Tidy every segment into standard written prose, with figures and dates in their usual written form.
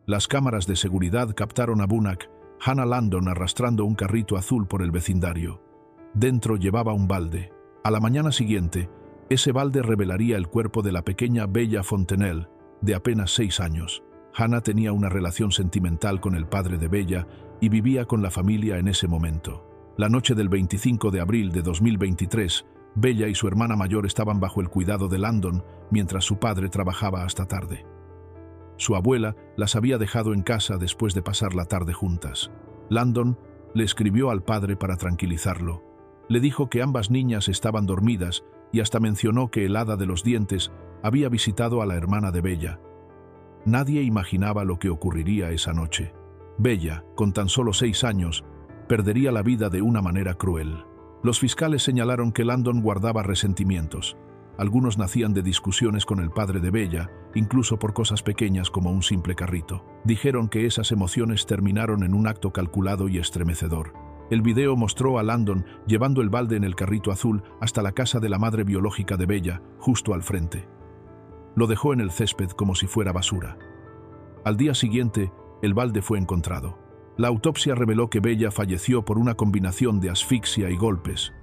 Las cámaras de seguridad captaron a Bunnack, Hannah Landon arrastrando un carrito azul por el vecindario. Dentro llevaba un balde. A la mañana siguiente, ese balde revelaría el cuerpo de la pequeña Bella Fontenelle, de apenas 6 años. Hannah tenía una relación sentimental con el padre de Bella y vivía con la familia en ese momento. La noche del 25 de abril de 2023, Bella y su hermana mayor estaban bajo el cuidado de Landon mientras su padre trabajaba hasta tarde. Su abuela las había dejado en casa después de pasar la tarde juntas. Landon le escribió al padre para tranquilizarlo. Le dijo que ambas niñas estaban dormidas y hasta mencionó que el hada de los dientes había visitado a la hermana de Bella. Nadie imaginaba lo que ocurriría esa noche. Bella, con tan solo 6 años, perdería la vida de una manera cruel. Los fiscales señalaron que Landon guardaba resentimientos. Algunos nacían de discusiones con el padre de Bella, incluso por cosas pequeñas como un simple carrito. Dijeron que esas emociones terminaron en un acto calculado y estremecedor. El video mostró a Landon llevando el balde en el carrito azul hasta la casa de la madre biológica de Bella, justo al frente. Lo dejó en el césped como si fuera basura. Al día siguiente, el balde fue encontrado. La autopsia reveló que Bella falleció por una combinación de asfixia y golpes.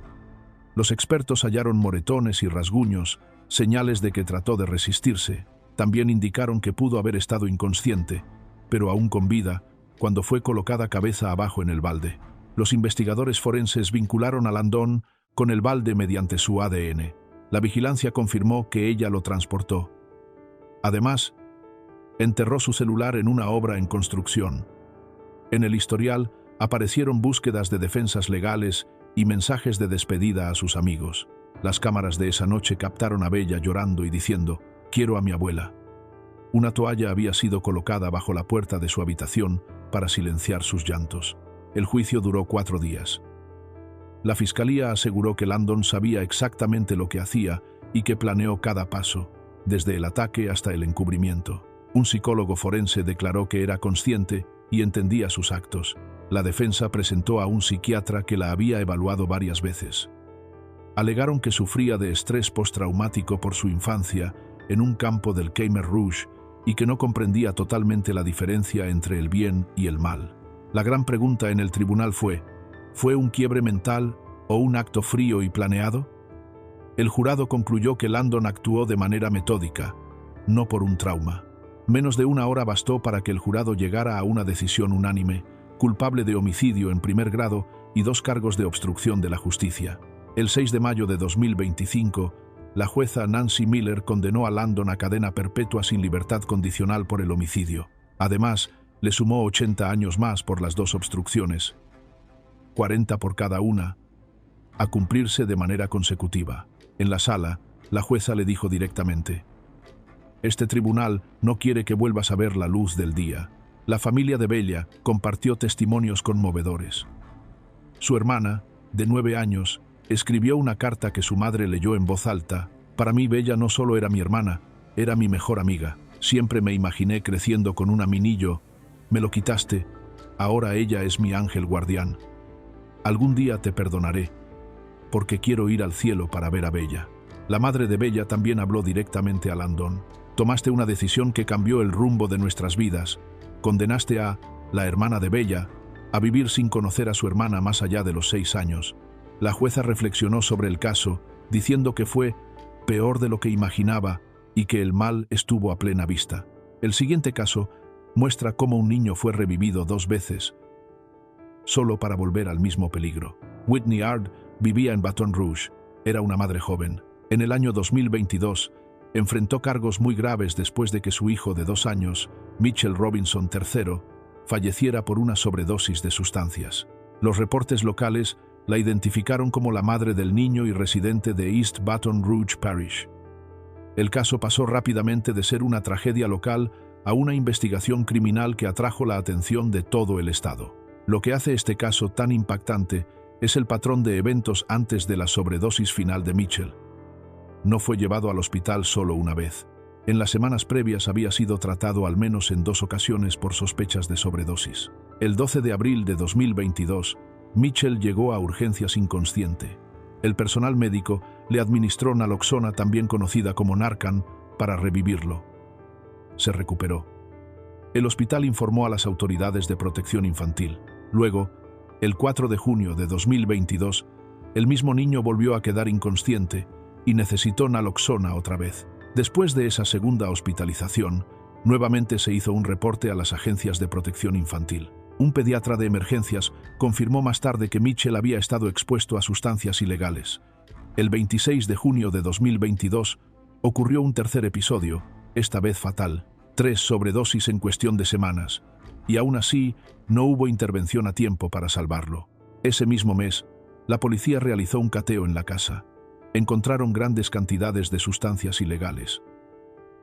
Los expertos hallaron moretones y rasguños, señales de que trató de resistirse. También indicaron que pudo haber estado inconsciente, pero aún con vida, cuando fue colocada cabeza abajo en el balde. Los investigadores forenses vincularon a Landon con el balde mediante su ADN. La vigilancia confirmó que ella lo transportó. Además, enterró su celular en una obra en construcción. En el historial aparecieron búsquedas de defensas legales y mensajes de despedida a sus amigos. Las cámaras de esa noche captaron a Bella llorando y diciendo: «Quiero a mi abuela». Una toalla había sido colocada bajo la puerta de su habitación para silenciar sus llantos. El juicio duró 4 días. La fiscalía aseguró que Landon sabía exactamente lo que hacía y que planeó cada paso, desde el ataque hasta el encubrimiento. Un psicólogo forense declaró que era consciente y entendía sus actos. La defensa presentó a un psiquiatra que la había evaluado varias veces. Alegaron que sufría de estrés postraumático por su infancia en un campo del Khmer Rouge y que no comprendía totalmente la diferencia entre el bien y el mal. La gran pregunta en el tribunal ¿fue un quiebre mental o un acto frío y planeado? El jurado concluyó que Landon actuó de manera metódica, no por un trauma. Menos de 1 hora bastó para que el jurado llegara a una decisión unánime: culpable de homicidio en primer grado y 2 cargos de obstrucción de la justicia. El 6 de mayo de 2025, la jueza Nancy Miller condenó a Landon a cadena perpetua sin libertad condicional por el homicidio. Además, le sumó 80 años más por las 2 obstrucciones, 40 por cada una, a cumplirse de manera consecutiva. En la sala, la jueza le dijo directamente: «Este tribunal no quiere que vuelvas a ver la luz del día». La familia de Bella compartió testimonios conmovedores. Su hermana, de 9 años, escribió una carta que su madre leyó en voz alta: «Para mí Bella no solo era mi hermana, era mi mejor amiga. Siempre me imaginé creciendo con un aminillo. Me lo quitaste. Ahora ella es mi ángel guardián. Algún día te perdonaré, porque quiero ir al cielo para ver a Bella». La madre de Bella también habló directamente a Landon: «Tomaste una decisión que cambió el rumbo de nuestras vidas. Condenaste a la hermana de Bella a vivir sin conocer a su hermana más allá de los 6 años». La jueza reflexionó sobre el caso, diciendo que fue peor de lo que imaginaba y que el mal estuvo a plena vista. El siguiente caso muestra cómo un niño fue revivido 2 veces, solo para volver al mismo peligro. Whitney Ard vivía en Baton Rouge. Era una madre joven. En el año 2022, enfrentó cargos muy graves después de que su hijo de 2 años, Mitchell Robinson III, falleciera por una sobredosis de sustancias. Los reportes locales la identificaron como la madre del niño y residente de East Baton Rouge Parish. El caso pasó rápidamente de ser una tragedia local a una investigación criminal que atrajo la atención de todo el estado. Lo que hace este caso tan impactante es el patrón de eventos antes de la sobredosis final de Mitchell. No fue llevado al hospital solo una vez. En las semanas previas había sido tratado al menos en 2 ocasiones por sospechas de sobredosis. El 12 de abril de 2022, Mitchell llegó a urgencias inconsciente. El personal médico le administró naloxona, también conocida como Narcan, para revivirlo. Se recuperó. El hospital informó a las autoridades de protección infantil. Luego, el 4 de junio de 2022, el mismo niño volvió a quedar inconsciente y necesitó naloxona otra vez. Después de esa segunda hospitalización, nuevamente se hizo un reporte a las agencias de protección infantil. Un pediatra de emergencias confirmó más tarde que Mitchell había estado expuesto a sustancias ilegales. El 26 de junio de 2022 ocurrió un tercer episodio, esta vez fatal, 3 sobredosis en cuestión de semanas, y aún así no hubo intervención a tiempo para salvarlo. Ese mismo mes, la policía realizó un cateo en la casa. Encontraron grandes cantidades de sustancias ilegales.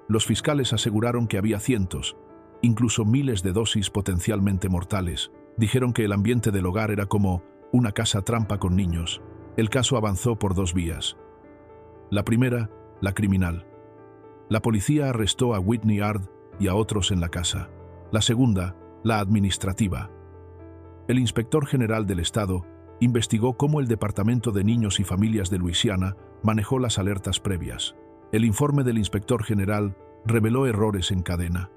Los fiscales aseguraron que había cientos, incluso miles de dosis potencialmente mortales. Dijeron que el ambiente del hogar era como una casa trampa con niños. El caso avanzó por 2 vías. La primera, la criminal. La policía arrestó a Whitney Ard y a otros en la casa. La segunda, la administrativa. El inspector general del estado investigó cómo el Departamento de Niños y Familias de Luisiana manejó las alertas previas. El informe del inspector general reveló errores en cadena.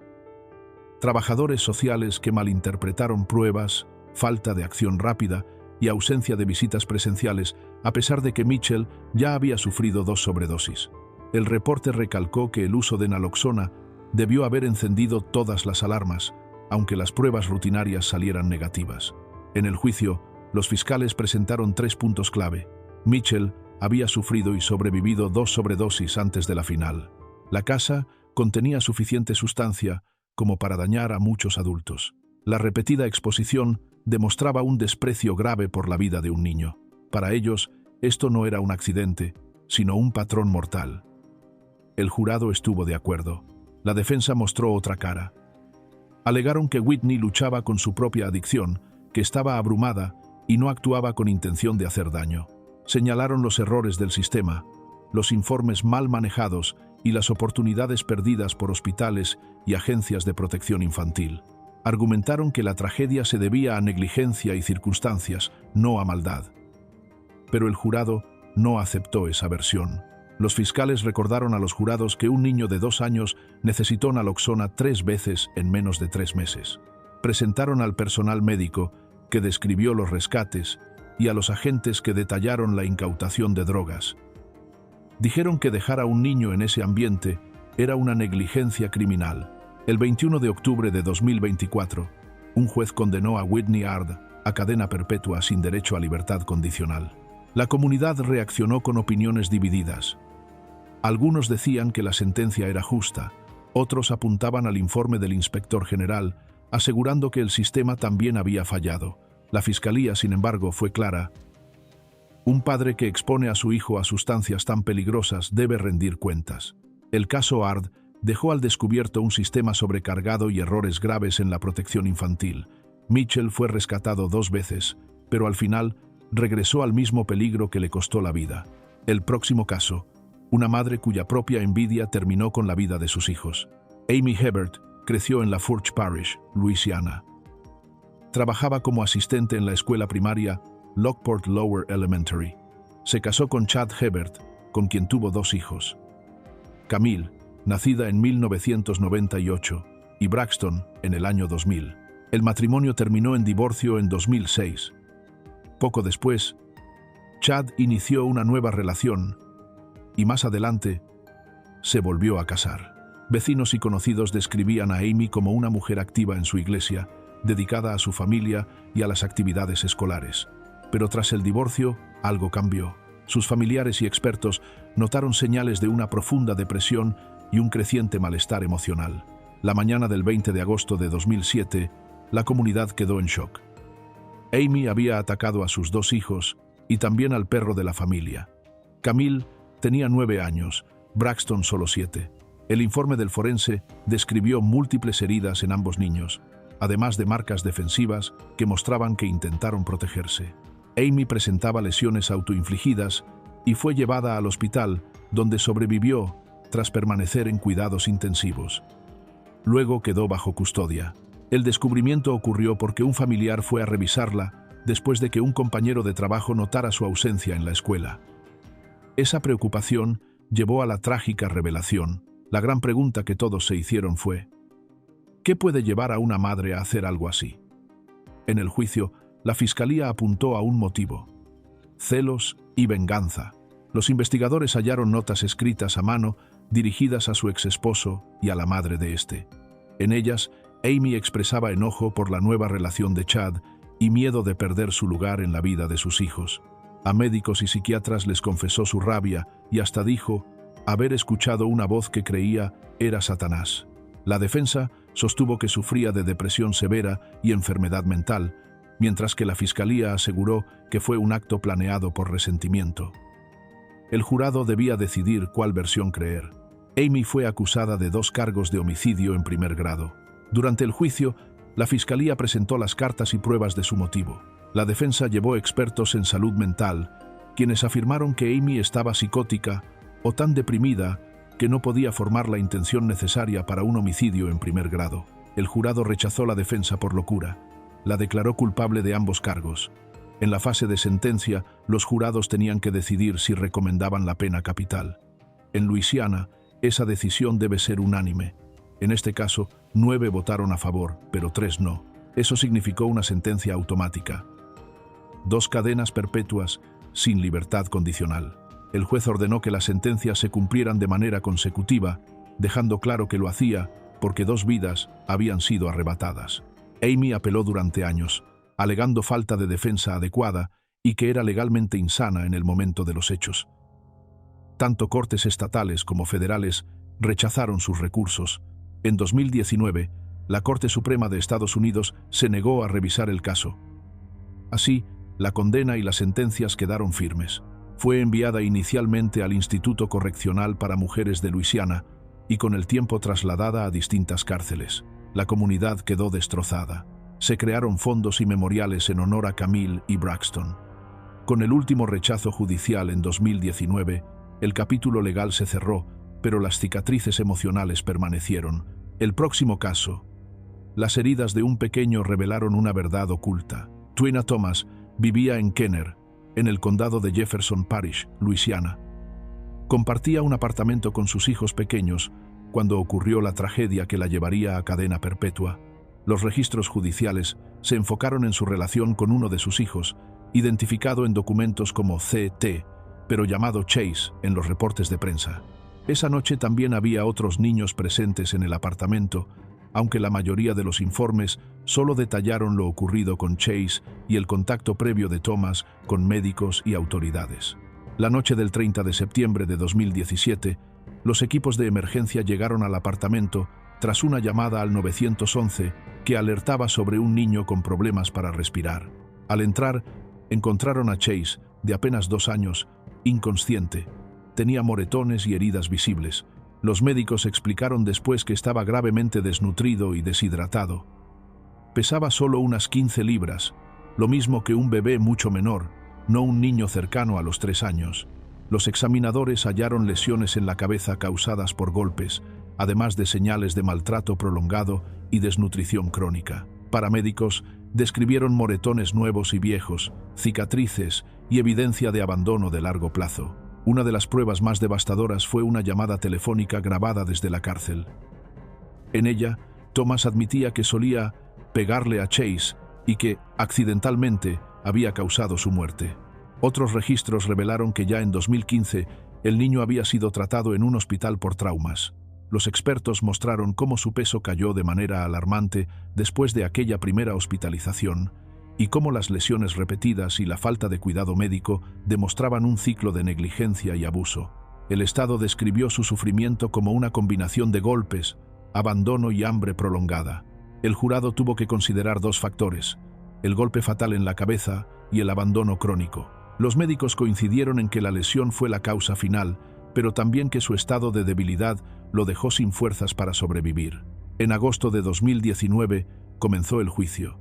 Trabajadores sociales que malinterpretaron pruebas, falta de acción rápida y ausencia de visitas presenciales, a pesar de que Mitchell ya había sufrido 2 sobredosis. El reporte recalcó que el uso de naloxona debió haber encendido todas las alarmas, aunque las pruebas rutinarias salieran negativas. En el juicio, los fiscales presentaron 3 puntos clave. Mitchell había sufrido y sobrevivido 2 sobredosis antes de la final. La casa contenía suficiente sustancia como para dañar a muchos adultos. La repetida exposición demostraba un desprecio grave por la vida de un niño. Para ellos, esto no era un accidente, sino un patrón mortal. El jurado estuvo de acuerdo. La defensa mostró otra cara. Alegaron que Whitney luchaba con su propia adicción, que estaba abrumada y no actuaba con intención de hacer daño. Señalaron los errores del sistema, los informes mal manejados y las oportunidades perdidas por hospitales y agencias de protección infantil. Argumentaron que la tragedia se debía a negligencia y circunstancias, no a maldad. Pero el jurado no aceptó esa versión. Los fiscales recordaron a los jurados que un niño de 2 años necesitó naloxona 3 veces en menos de 3 meses. Presentaron al personal médico, que describió los rescates, y a los agentes que detallaron la incautación de drogas. Dijeron que dejar a un niño en ese ambiente era una negligencia criminal. El 21 de octubre de 2024, un juez condenó a Whitney Ard a cadena perpetua sin derecho a libertad condicional. La comunidad reaccionó con opiniones divididas. Algunos decían que la sentencia era justa, otros apuntaban al informe del inspector general, asegurando que el sistema también había fallado. La fiscalía, sin embargo, fue clara. Un padre que expone a su hijo a sustancias tan peligrosas debe rendir cuentas. El caso Ard dejó al descubierto un sistema sobrecargado y errores graves en la protección infantil. Mitchell fue rescatado 2 veces, pero al final regresó al mismo peligro que le costó la vida. El próximo caso, una madre cuya propia envidia terminó con la vida de sus hijos. Amy Hebert creció en La Fourche Parish, Luisiana. Trabajaba como asistente en la escuela primaria Lockport Lower Elementary. Se casó con Chad Hebert, con quien tuvo 2 hijos. Camille, nacida en 1998, y Braxton en el año 2000. El matrimonio terminó en divorcio en 2006. Poco después, Chad inició una nueva relación y más adelante se volvió a casar. Vecinos y conocidos describían a Amy como una mujer activa en su iglesia, dedicada a su familia y a las actividades escolares. Pero tras el divorcio, algo cambió. Sus familiares y expertos notaron señales de una profunda depresión y un creciente malestar emocional. La mañana del 20 de agosto de 2007, la comunidad quedó en shock. Amy había atacado a sus 2 hijos y también al perro de la familia. Camille tenía 9 años, Braxton solo 7. El informe del forense describió múltiples heridas en ambos niños, además de marcas defensivas que mostraban que intentaron protegerse. Amy presentaba lesiones autoinfligidas y fue llevada al hospital, donde sobrevivió tras permanecer en cuidados intensivos. Luego quedó bajo custodia. El descubrimiento ocurrió porque un familiar fue a revisarla después de que un compañero de trabajo notara su ausencia en la escuela. Esa preocupación llevó a la trágica revelación. La gran pregunta que todos se hicieron fue: ¿Qué puede llevar a una madre a hacer algo así? En el juicio, la fiscalía apuntó a un motivo: celos y venganza. Los investigadores hallaron notas escritas a mano dirigidas a su exesposo y a la madre de este. En ellas, Amy expresaba enojo por la nueva relación de Chad y miedo de perder su lugar en la vida de sus hijos. A médicos y psiquiatras les confesó su rabia y hasta dijo haber escuchado una voz que creía era Satanás. La defensa sostuvo que sufría de depresión severa y enfermedad mental, mientras que la fiscalía aseguró que fue un acto planeado por resentimiento. El jurado debía decidir cuál versión creer. Amy fue acusada de 2 cargos de homicidio en primer grado. Durante el juicio, la fiscalía presentó las cartas y pruebas de su motivo. La defensa llevó expertos en salud mental, quienes afirmaron que Amy estaba psicótica o tan deprimida que no podía formar la intención necesaria para un homicidio en primer grado. El jurado rechazó la defensa por locura. La declaró culpable de ambos cargos. En la fase de sentencia, los jurados tenían que decidir si recomendaban la pena capital. En Luisiana, esa decisión debe ser unánime. En este caso, 9 votaron a favor, pero 3 no. Eso significó una sentencia automática. 2 cadenas perpetuas sin libertad condicional. El juez ordenó que las sentencias se cumplieran de manera consecutiva, dejando claro que lo hacía porque 2 vidas habían sido arrebatadas. Amy apeló durante años, alegando falta de defensa adecuada y que era legalmente insana en el momento de los hechos. Tanto cortes estatales como federales rechazaron sus recursos. En 2019, la Corte Suprema de Estados Unidos se negó a revisar el caso. Así, la condena y las sentencias quedaron firmes. Fue enviada inicialmente al Instituto Correccional para Mujeres de Luisiana y con el tiempo trasladada a distintas cárceles. La comunidad quedó destrozada. Se crearon fondos y memoriales en honor a Camille y Braxton. Con el último rechazo judicial en 2019, el capítulo legal se cerró, pero las cicatrices emocionales permanecieron. El próximo caso. Las heridas de un pequeño revelaron una verdad oculta. Twina Thomas vivía en Kenner, en el condado de Jefferson Parish, Luisiana. Compartía un apartamento con sus hijos pequeños cuando ocurrió la tragedia que la llevaría a cadena perpetua. Los registros judiciales se enfocaron en su relación con uno de sus hijos, identificado en documentos como CT, pero llamado Chase en los reportes de prensa. Esa noche también había otros niños presentes en el apartamento, aunque la mayoría de los informes solo detallaron lo ocurrido con Chase y el contacto previo de Thomas con médicos y autoridades. La noche del 30 de septiembre de 2017, los equipos de emergencia llegaron al apartamento tras una llamada al 911 que alertaba sobre un niño con problemas para respirar. Al entrar, encontraron a Chase, de apenas 2 años, inconsciente. Tenía moretones y heridas visibles. Los médicos explicaron después que estaba gravemente desnutrido y deshidratado. Pesaba solo unas 15 libras, lo mismo que un bebé mucho menor, no un niño cercano a los 3 años. Los examinadores hallaron lesiones en la cabeza causadas por golpes, además de señales de maltrato prolongado y desnutrición crónica. Paramédicos describieron moretones nuevos y viejos, cicatrices y evidencia de abandono de largo plazo. Una de las pruebas más devastadoras fue una llamada telefónica grabada desde la cárcel. En ella, Thomas admitía que solía pegarle a Chase y que, accidentalmente, había causado su muerte. Otros registros revelaron que ya en 2015 el niño había sido tratado en un hospital por traumas. Los expertos mostraron cómo su peso cayó de manera alarmante después de aquella primera hospitalización y cómo las lesiones repetidas y la falta de cuidado médico demostraban un ciclo de negligencia y abuso. El Estado describió su sufrimiento como una combinación de golpes, abandono y hambre prolongada. El jurado tuvo que considerar 2 factores: el golpe fatal en la cabeza y el abandono crónico. Los médicos coincidieron en que la lesión fue la causa final, pero también que su estado de debilidad lo dejó sin fuerzas para sobrevivir. En agosto de 2019 comenzó el juicio.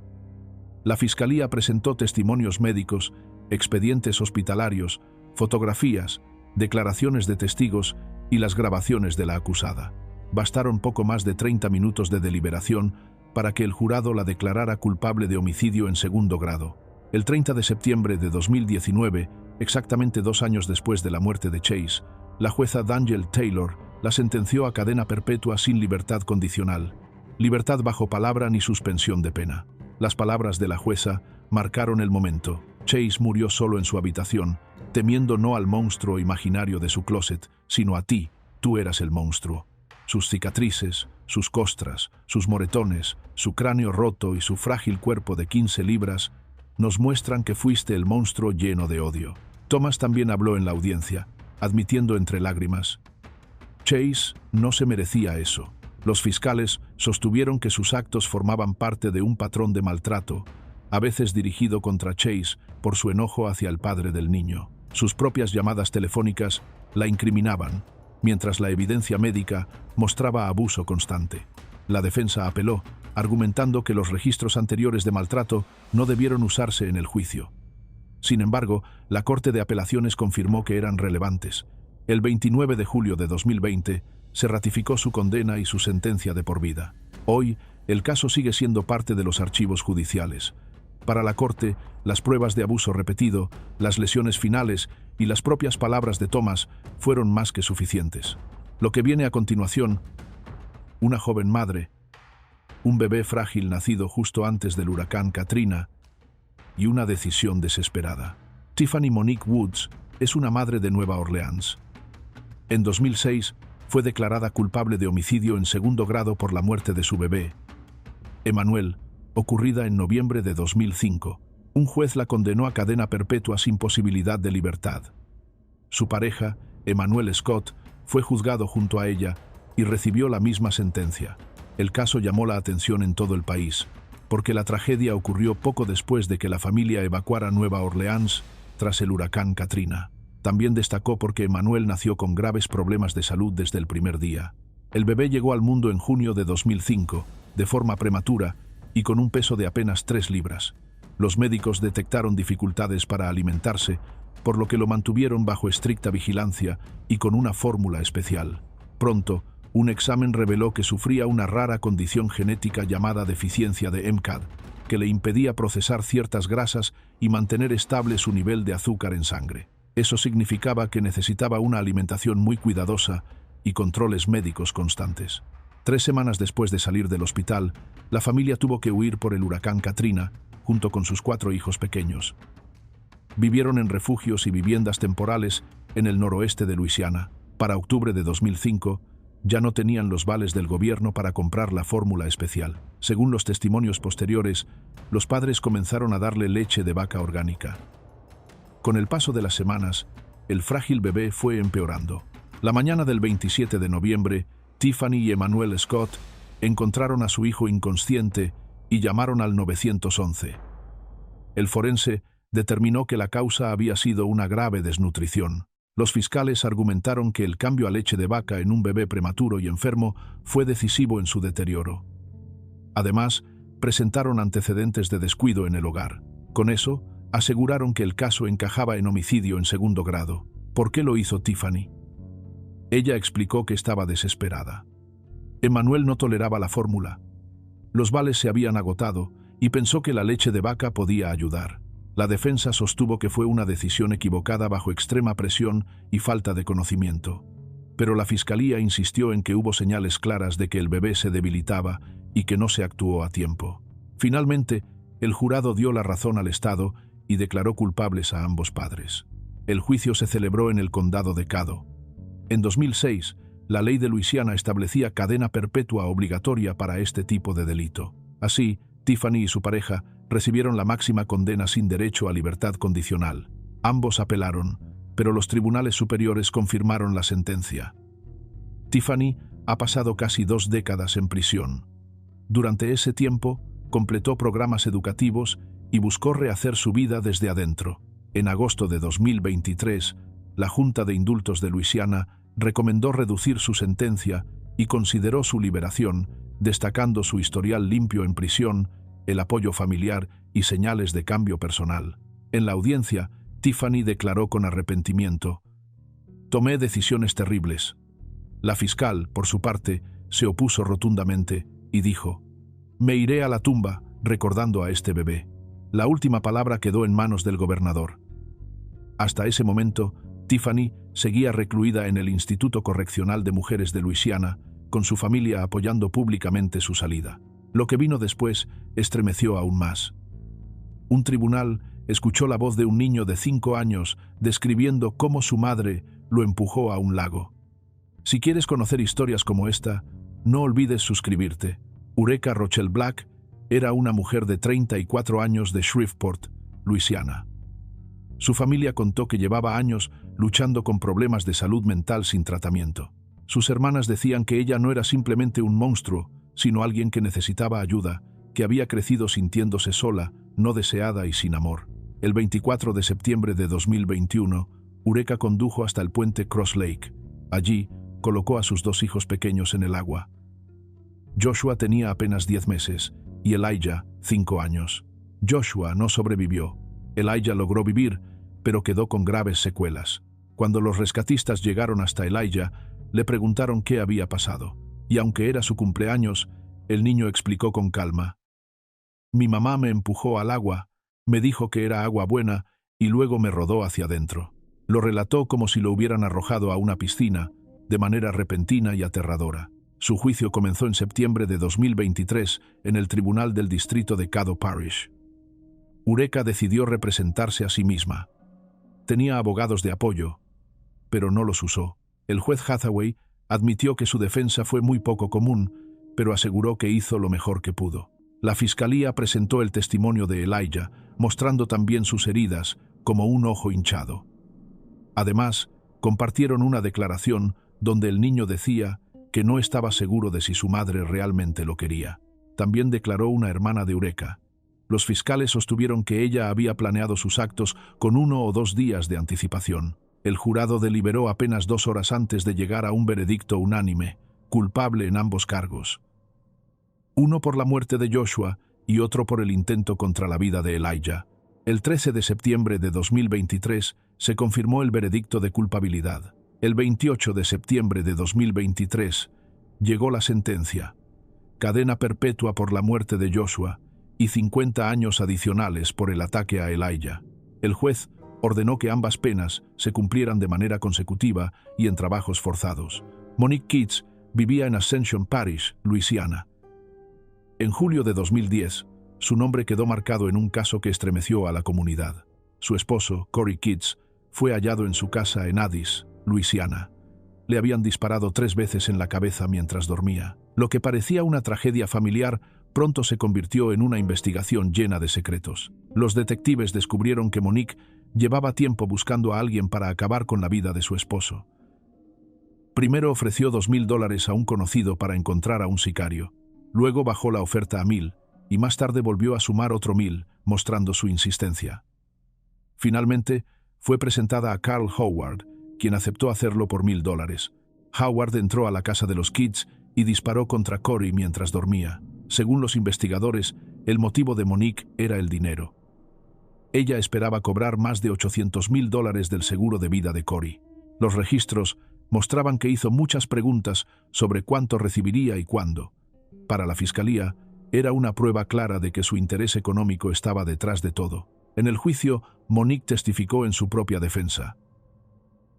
La Fiscalía presentó testimonios médicos, expedientes hospitalarios, fotografías, declaraciones de testigos y las grabaciones de la acusada. Bastaron poco más de 30 minutos de deliberación para que el jurado la declarara culpable de homicidio en segundo grado. El 30 de septiembre de 2019, exactamente 2 años después de la muerte de Chase, la jueza Danielle Taylor la sentenció a cadena perpetua sin libertad condicional. libertad bajo palabra ni suspensión de pena. Las palabras de la jueza marcaron el momento. Chase murió solo en su habitación, temiendo no al monstruo imaginario de su closet, sino a ti. Tú eras el monstruo. Sus cicatrices, sus costras, sus moretones, su cráneo roto y su frágil cuerpo de 15 libras nos muestran que fuiste el monstruo lleno de odio. Thomas también habló en la audiencia, admitiendo entre lágrimas: Chase no se merecía eso. Los fiscales sostuvieron que sus actos formaban parte de un patrón de maltrato, a veces dirigido contra Chase por su enojo hacia el padre del niño. Sus propias llamadas telefónicas la incriminaban, mientras la evidencia médica mostraba abuso constante. La defensa apeló, argumentando que los registros anteriores de maltrato no debieron usarse en el juicio. Sin embargo, la Corte de Apelaciones confirmó que eran relevantes. El 29 de julio de 2020 se ratificó su condena y su sentencia de por vida. Hoy, el caso sigue siendo parte de los archivos judiciales. Para la Corte, las pruebas de abuso repetido, las lesiones finales y las propias palabras de Thomas fueron más que suficientes. Lo que viene a continuación: una joven madre, un bebé frágil nacido justo antes del huracán Katrina y una decisión desesperada. Tiffany Monique Woods es una madre de Nueva Orleans. En 2006 fue declarada culpable de homicidio en segundo grado por la muerte de su bebé, Emmanuel, ocurrida en noviembre de 2005. Un juez la condenó a cadena perpetua sin posibilidad de libertad. Su pareja, Emmanuel Scott, fue juzgado junto a ella y recibió la misma sentencia. El caso llamó la atención en todo el país, porque la tragedia ocurrió poco después de que la familia evacuara Nueva Orleans tras el huracán Katrina. También destacó porque Emmanuel nació con graves problemas de salud desde el primer día. El bebé llegó al mundo en junio de 2005, de forma prematura y con un peso de apenas 3 libras. Los médicos detectaron dificultades para alimentarse, por lo que lo mantuvieron bajo estricta vigilancia y con una fórmula especial. Pronto, un examen reveló que sufría una rara condición genética llamada deficiencia de MCAD, que le impedía procesar ciertas grasas y mantener estable su nivel de azúcar en sangre. Eso significaba que necesitaba una alimentación muy cuidadosa y controles médicos constantes. 3 semanas después de salir del hospital, la familia tuvo que huir por el huracán Katrina, junto con sus 4 hijos pequeños. Vivieron en refugios y viviendas temporales en el noroeste de Luisiana. Para octubre de 2005, ya no tenían los vales del gobierno para comprar la fórmula especial. Según los testimonios posteriores, los padres comenzaron a darle leche de vaca orgánica. Con el paso de las semanas, el frágil bebé fue empeorando. La mañana del 27 de noviembre, Tiffany y Emmanuel Scott encontraron a su hijo inconsciente y llamaron al 911. El forense determinó que la causa había sido una grave desnutrición. Los fiscales argumentaron que el cambio a leche de vaca en un bebé prematuro y enfermo fue decisivo en su deterioro. Además, presentaron antecedentes de descuido en el hogar. Con eso, aseguraron que el caso encajaba en homicidio en segundo grado. ¿Por qué lo hizo Tiffany? Ella explicó que estaba desesperada. Emmanuel no toleraba la fórmula. Los vales se habían agotado y pensó que la leche de vaca podía ayudar. La defensa sostuvo que fue una decisión equivocada bajo extrema presión y falta de conocimiento. Pero la fiscalía insistió en que hubo señales claras de que el bebé se debilitaba y que no se actuó a tiempo. Finalmente, el jurado dio la razón al Estado y declaró culpables a ambos padres. El juicio se celebró en el condado de Caddo. En 2006, la ley de Luisiana establecía cadena perpetua obligatoria para este tipo de delito. Así, Tiffany y su pareja recibieron la máxima condena sin derecho a libertad condicional. Ambos apelaron, pero los tribunales superiores confirmaron la sentencia. Tiffany ha pasado casi 2 décadas en prisión. Durante ese tiempo, completó programas educativos y buscó rehacer su vida desde adentro. En agosto de 2023, la Junta de Indultos de Luisiana recomendó reducir su sentencia y consideró su liberación, destacando su historial limpio en prisión, el apoyo familiar y señales de cambio personal. En la audiencia, Tiffany declaró con arrepentimiento: «Tomé decisiones terribles». La fiscal, por su parte, se opuso rotundamente y dijo: «Me iré a la tumba recordando a este bebé». La última palabra quedó en manos del gobernador. Hasta ese momento, Tiffany seguía recluida en el Instituto Correccional de Mujeres de Luisiana, con su familia apoyando públicamente su salida. Lo que vino después estremeció aún más. Un tribunal escuchó la voz de un niño de 5 años describiendo cómo su madre lo empujó a un lago. Si quieres conocer historias como esta, no olvides suscribirte. Eureka Rochelle Black era una mujer de 34 años de Shreveport, Luisiana. Su familia contó que llevaba años luchando con problemas de salud mental sin tratamiento. Sus hermanas decían que ella no era simplemente un monstruo, sino alguien que necesitaba ayuda, que había crecido sintiéndose sola, no deseada y sin amor. El 24 de septiembre de 2021, Eureka condujo hasta el puente Cross Lake. Allí, colocó a sus 2 hijos pequeños en el agua. Joshua tenía apenas 10 meses y Elijah 5 años. Joshua no sobrevivió. Elijah logró vivir, pero quedó con graves secuelas. Cuando los rescatistas llegaron hasta Elijah, le preguntaron qué había pasado, y aunque era su cumpleaños, el niño explicó con calma: «Mi mamá me empujó al agua, me dijo que era agua buena y luego me rodó hacia adentro». Lo relató como si lo hubieran arrojado a una piscina, de manera repentina y aterradora. Su juicio comenzó en septiembre de 2023 en el Tribunal del Distrito de Caddo Parish. Eureka decidió representarse a sí misma. Tenía abogados de apoyo, pero no los usó. El juez Hathaway admitió que su defensa fue muy poco común, pero aseguró que hizo lo mejor que pudo. La fiscalía presentó el testimonio de Elijah, mostrando también sus heridas, como un ojo hinchado. Además, compartieron una declaración donde el niño decía que no estaba seguro de si su madre realmente lo quería. También declaró una hermana de Eureka. Los fiscales sostuvieron que ella había planeado sus actos con 1 o 2 días de anticipación. El jurado deliberó apenas 2 horas antes de llegar a un veredicto unánime, culpable en ambos cargos. Uno por la muerte de Joshua y otro por el intento contra la vida de Elijah. El 13 de septiembre de 2023 se confirmó el veredicto de culpabilidad. El 28 de septiembre de 2023 llegó la sentencia: cadena perpetua por la muerte de Joshua y 50 años adicionales por el ataque a Elijah. El juez ordenó que ambas penas se cumplieran de manera consecutiva y en trabajos forzados. Monique Keats vivía en Ascension Parish, Luisiana. En julio de 2010, su nombre quedó marcado en un caso que estremeció a la comunidad. Su esposo, Corey Keats, fue hallado en su casa en Addis, Luisiana. Le habían disparado 3 veces en la cabeza mientras dormía. Lo que parecía una tragedia familiar pronto se convirtió en una investigación llena de secretos. Los detectives descubrieron que Monique llevaba tiempo buscando a alguien para acabar con la vida de su esposo. Primero ofreció $2,000 a un conocido para encontrar a un sicario. Luego bajó la oferta a $1,000 y más tarde volvió a sumar otro $1,000, mostrando su insistencia. Finalmente, fue presentada a Carl Howard, quien aceptó hacerlo por $1,000. Howard entró a la casa de los Keats y disparó contra Corey mientras dormía. Según los investigadores, el motivo de Monique era el dinero. Ella esperaba cobrar más de $800,000 del seguro de vida de Corey. Los registros mostraban que hizo muchas preguntas sobre cuánto recibiría y cuándo. Para la fiscalía, era una prueba clara de que su interés económico estaba detrás de todo. En el juicio, Monique testificó en su propia defensa.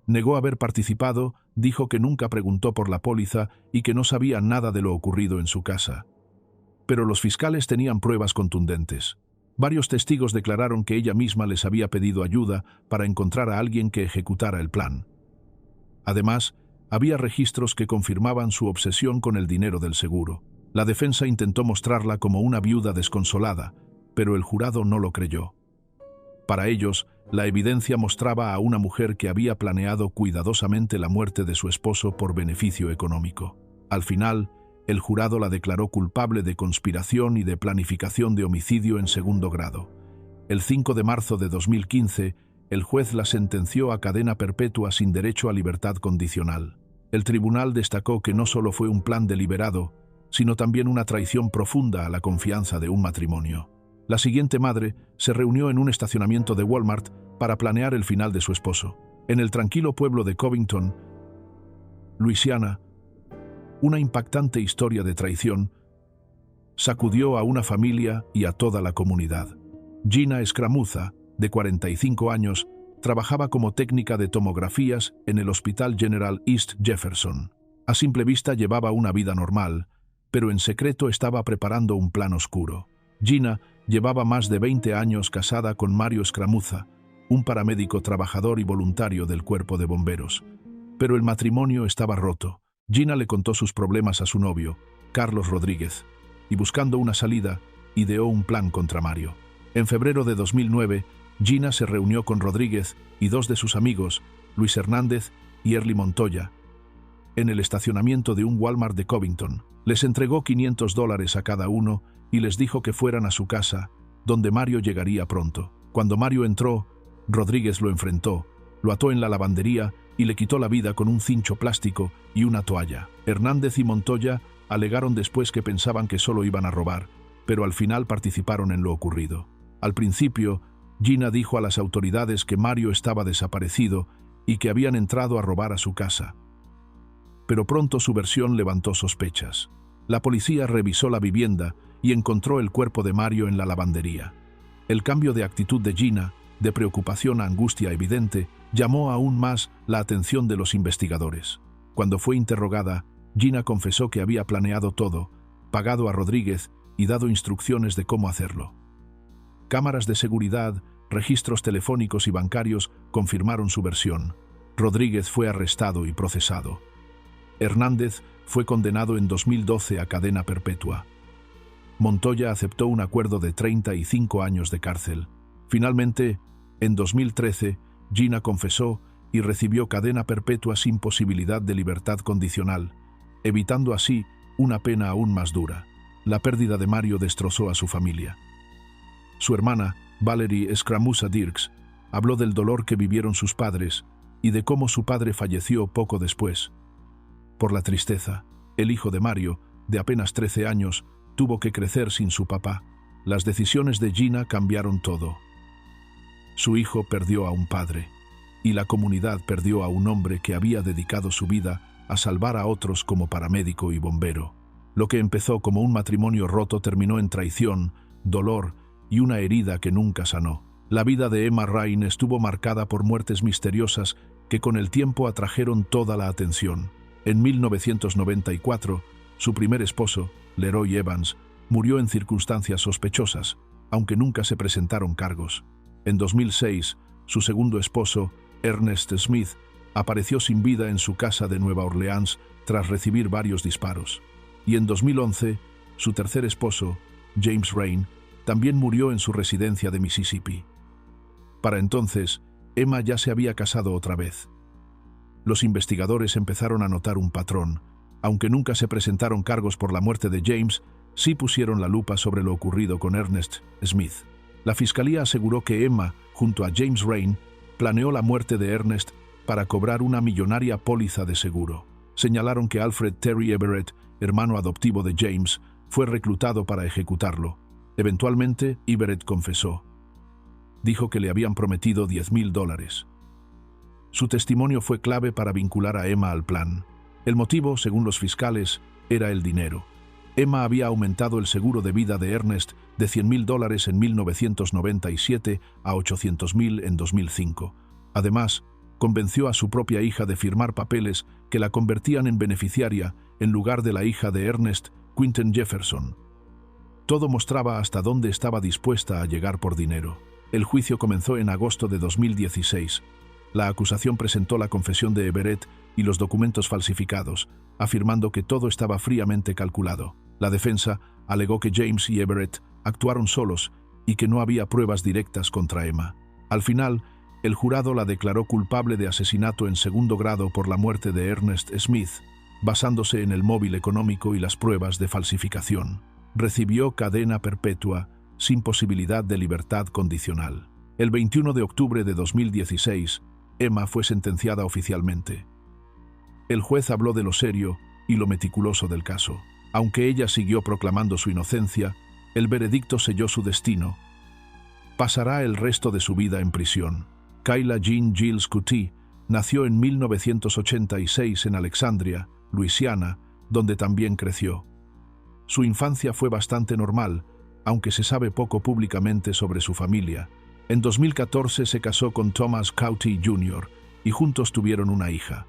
Negó haber participado, dijo que nunca preguntó por la póliza y que no sabía nada de lo ocurrido en su casa. Pero los fiscales tenían pruebas contundentes. Varios testigos declararon que ella misma les había pedido ayuda para encontrar a alguien que ejecutara el plan. Además, había registros que confirmaban su obsesión con el dinero del seguro. La defensa intentó mostrarla como una viuda desconsolada, pero el jurado no lo creyó. Para ellos, la evidencia mostraba a una mujer que había planeado cuidadosamente la muerte de su esposo por beneficio económico. Al final, el jurado la declaró culpable de conspiración y de planificación de homicidio en segundo grado. El 5 de marzo de 2015, el juez la sentenció a cadena perpetua sin derecho a libertad condicional. El tribunal destacó que no solo fue un plan deliberado, sino también una traición profunda a la confianza de un matrimonio. La siguiente madre se reunió en un estacionamiento de Walmart para planear el final de su esposo. En el tranquilo pueblo de Covington, Luisiana, una impactante historia de traición sacudió a una familia y a toda la comunidad. Gina Escramuza, de 45 años, trabajaba como técnica de tomografías en el Hospital General East Jefferson. A simple vista llevaba una vida normal, pero en secreto estaba preparando un plan oscuro. Gina llevaba más de 20 años casada con Mario Scaramuza, un paramédico trabajador y voluntario del cuerpo de bomberos. Pero el matrimonio estaba roto. Gina le contó sus problemas a su novio, Carlos Rodríguez, y buscando una salida, ideó un plan contra Mario. En febrero de 2009, Gina se reunió con Rodríguez y dos de sus amigos, Luis Hernández y Erly Montoya, en el estacionamiento de un Walmart de Covington. Les entregó $500 a cada uno y les dijo que fueran a su casa, donde Mario llegaría pronto. Cuando Mario entró, Rodríguez lo enfrentó, lo ató en la lavandería y le quitó la vida con un cincho plástico y una toalla. Hernández y Montoya alegaron después que pensaban que solo iban a robar, pero al final participaron en lo ocurrido. Al principio, Gina dijo a las autoridades que Mario estaba desaparecido y que habían entrado a robar a su casa. Pero pronto su versión levantó sospechas. La policía revisó la vivienda y encontró el cuerpo de Mario en la lavandería. El cambio de actitud de Gina, de preocupación a angustia evidente, llamó aún más la atención de los investigadores. Cuando fue interrogada, Gina confesó que había planeado todo, pagado a Rodríguez y dado instrucciones de cómo hacerlo. Cámaras de seguridad, registros telefónicos y bancarios confirmaron su versión. Rodríguez fue arrestado y procesado. Hernández fue condenado en 2012 a cadena perpetua. Montoya aceptó un acuerdo de 35 años de cárcel. Finalmente, en 2013, Gina confesó y recibió cadena perpetua sin posibilidad de libertad condicional, evitando así una pena aún más dura. La pérdida de Mario destrozó a su familia. Su hermana, Valerie Scaramuza Dirks, habló del dolor que vivieron sus padres y de cómo su padre falleció poco después. Por la tristeza, el hijo de Mario, de apenas 13 años, tuvo que crecer sin su papá. Las decisiones de Gina cambiaron todo. Su hijo perdió a un padre, y la comunidad perdió a un hombre que había dedicado su vida a salvar a otros como paramédico y bombero. Lo que empezó como un matrimonio roto terminó en traición, dolor y una herida que nunca sanó. La vida de Emma Rain estuvo marcada por muertes misteriosas que con el tiempo atrajeron toda la atención. En 1994, su primer esposo, Leroy Evans, murió en circunstancias sospechosas, aunque nunca se presentaron cargos. En 2006, su segundo esposo, Ernest Smith, apareció sin vida en su casa de Nueva Orleans tras recibir varios disparos. Y en 2011, su tercer esposo, James Rain, también murió en su residencia de Mississippi. Para entonces, Emma ya se había casado otra vez. Los investigadores empezaron a notar un patrón. Aunque nunca se presentaron cargos por la muerte de James, sí pusieron la lupa sobre lo ocurrido con Ernest Smith. La fiscalía aseguró que Emma, junto a James Rain, planeó la muerte de Ernest para cobrar una millonaria póliza de seguro. Señalaron que Alfred Terry Everett, hermano adoptivo de James, fue reclutado para ejecutarlo. Eventualmente, Everett confesó. Dijo que le habían prometido $10,000. Su testimonio fue clave para vincular a Emma al plan. El motivo, según los fiscales, era el dinero. Emma había aumentado el seguro de vida de Ernest de $100,000 en 1997 a $800,000 en 2005. Además, convenció a su propia hija de firmar papeles que la convertían en beneficiaria en lugar de la hija de Ernest, Quinton Jefferson. Todo mostraba hasta dónde estaba dispuesta a llegar por dinero. El juicio comenzó en agosto de 2016. La acusación presentó la confesión de Everett y los documentos falsificados, afirmando que todo estaba fríamente calculado. La defensa alegó que James y Everett actuaron solos y que no había pruebas directas contra Emma. Al final, el jurado la declaró culpable de asesinato en segundo grado por la muerte de Ernest Smith, basándose en el móvil económico y las pruebas de falsificación. Recibió cadena perpetua, sin posibilidad de libertad condicional. El 21 de octubre de 2016, Emma fue sentenciada oficialmente. El juez habló de lo serio y lo meticuloso del caso. Aunque ella siguió proclamando su inocencia, el veredicto selló su destino. Pasará el resto de su vida en prisión. Kayla Jean Giles Coutee nació en 1986 en Alexandria, Luisiana, donde también creció. Su infancia fue bastante normal, aunque se sabe poco públicamente sobre su familia. En 2014 se casó con Thomas Coutee Jr. y juntos tuvieron una hija.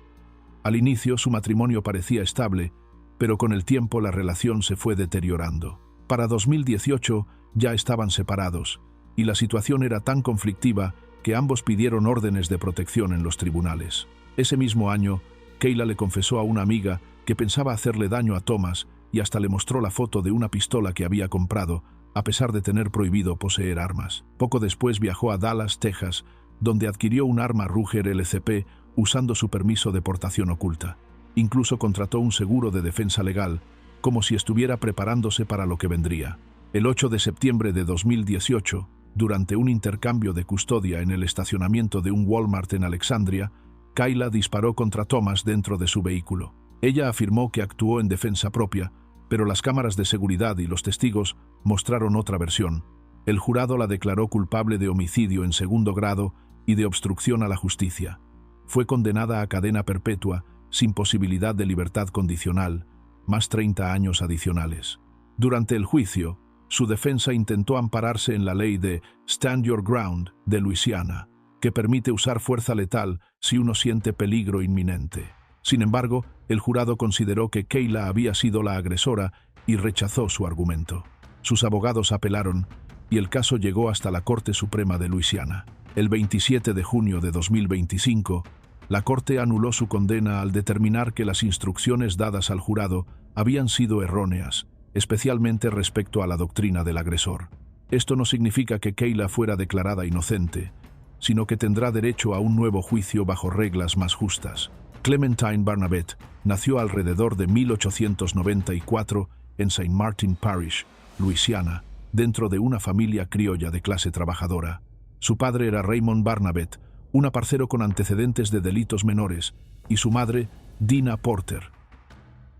Al inicio su matrimonio parecía estable, pero con el tiempo la relación se fue deteriorando. Para 2018 ya estaban separados, y la situación era tan conflictiva que ambos pidieron órdenes de protección en los tribunales. Ese mismo año, Kayla le confesó a una amiga que pensaba hacerle daño a Thomas y hasta le mostró la foto de una pistola que había comprado, a pesar de tener prohibido poseer armas. Poco después viajó a Dallas, Texas, donde adquirió un arma Ruger LCP usando su permiso de portación oculta. Incluso contrató un seguro de defensa legal, como si estuviera preparándose para lo que vendría. El 8 de septiembre de 2018, durante un intercambio de custodia en el estacionamiento de un Walmart en Alexandria, Kayla disparó contra Thomas dentro de su vehículo. Ella afirmó que actuó en defensa propia, pero las cámaras de seguridad y los testigos mostraron otra versión. El jurado la declaró culpable de homicidio en segundo grado y de obstrucción a la justicia. Fue condenada a cadena perpetua, sin posibilidad de libertad condicional, más 30 años adicionales. Durante el juicio, su defensa intentó ampararse en la ley de Stand Your Ground de Luisiana, que permite usar fuerza letal si uno siente peligro inminente. Sin embargo, el jurado consideró que Kayla había sido la agresora y rechazó su argumento. Sus abogados apelaron y el caso llegó hasta la Corte Suprema de Luisiana. El 27 de junio de 2025, la Corte anuló su condena al determinar que las instrucciones dadas al jurado habían sido erróneas, especialmente respecto a la doctrina del agresor. Esto no significa que Kayla fuera declarada inocente, sino que tendrá derecho a un nuevo juicio bajo reglas más justas. Clementine Barnabette nació alrededor de 1894 en St. Martin Parish, Luisiana, dentro de una familia criolla de clase trabajadora. Su padre era Raymond Barnabette, un aparcero con antecedentes de delitos menores, y su madre, Dina Porter.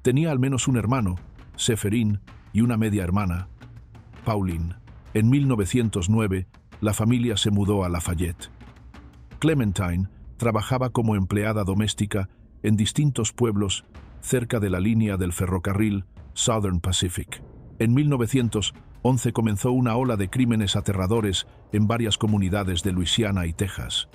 Tenía al menos un hermano, Seferin, y una media hermana, Pauline. En 1909, la familia se mudó a Lafayette. Clementine trabajaba como empleada doméstica en distintos pueblos cerca de la línea del ferrocarril Southern Pacific. En 1911 comenzó una ola de crímenes aterradores en varias comunidades de Luisiana y Texas.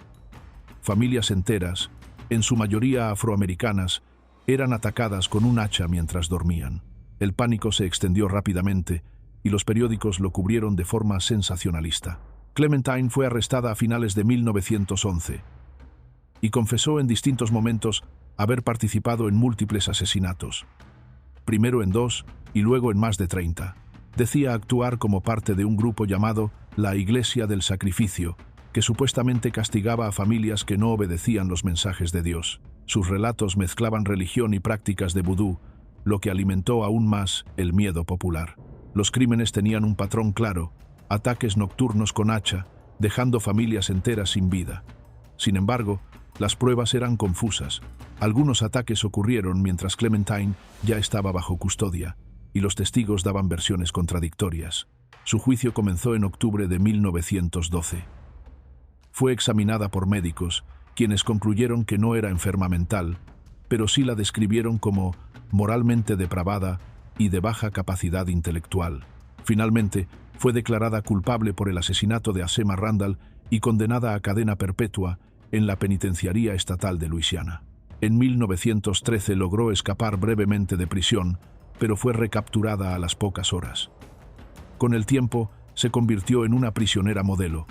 Familias enteras, en su mayoría afroamericanas, eran atacadas con un hacha mientras dormían. El pánico se extendió rápidamente y los periódicos lo cubrieron de forma sensacionalista. Clementine fue arrestada a finales de 1911 y confesó en distintos momentos haber participado en múltiples asesinatos, primero en 2 y luego en más de 30. Decía actuar como parte de un grupo llamado la Iglesia del Sacrificio, que supuestamente castigaba a familias que no obedecían los mensajes de Dios. Sus relatos mezclaban religión y prácticas de vudú, lo que alimentó aún más el miedo popular. Los crímenes tenían un patrón claro: ataques nocturnos con hacha, dejando familias enteras sin vida. Sin embargo, las pruebas eran confusas. Algunos ataques ocurrieron mientras Clementine ya estaba bajo custodia, y los testigos daban versiones contradictorias. Su juicio comenzó en octubre de 1912. Fue examinada por médicos, quienes concluyeron que no era enferma mental, pero sí la describieron como moralmente depravada y de baja capacidad intelectual. Finalmente, fue declarada culpable por el asesinato de Asema Randall y condenada a cadena perpetua en la Penitenciaría Estatal de Luisiana. En 1913 logró escapar brevemente de prisión, pero fue recapturada a las pocas horas. Con el tiempo, se convirtió en una prisionera modelo,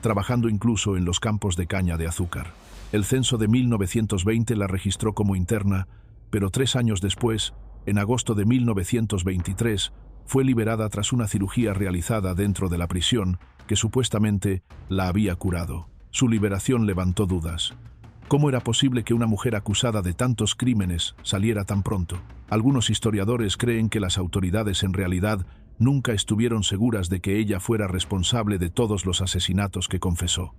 trabajando incluso en los campos de caña de azúcar. El censo de 1920 la registró como interna, pero 3 años después, en agosto de 1923, fue liberada tras una cirugía realizada dentro de la prisión que supuestamente la había curado. Su liberación levantó dudas. ¿Cómo era posible que una mujer acusada de tantos crímenes saliera tan pronto? Algunos historiadores creen que las autoridades en realidad nunca estuvieron seguras de que ella fuera responsable de todos los asesinatos que confesó.